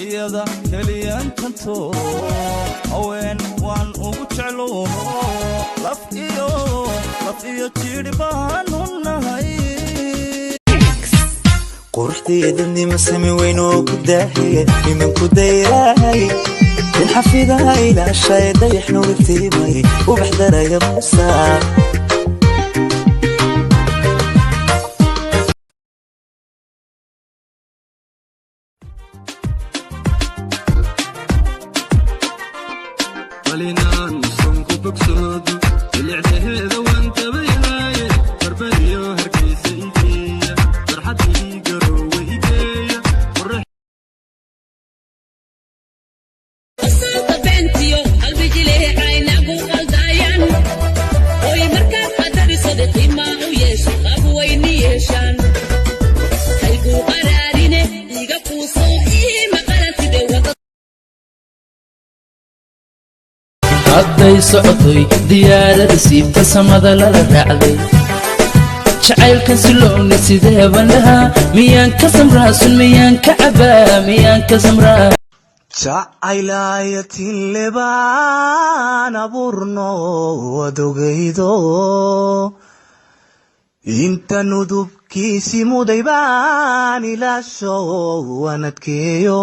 iyada kaliyan kanto haween waan ugu jeclo laf iyo jiri baan unahay quruxdeeda nima sami weyn oo ku daahiye niman ku dayray الحفيدة إلى الشيء يحنو بكتيبي وبحضر يبقى ولينا نصنك بكسود اللي عديه وانت بيهاي فربالي وهركي سيدية فرحتي قرو وهدية والرح hadday socotay diyaarada siibta samada lala raacday jacaylkan siloowna sidee bandhaha miyaan ka samraa sun miyaan ka cabaa miyaan ka samraa jacaylayatin lebaan abuurno wadogaydo inta nudubkiisi muday baan ilaasho wanadkeeyo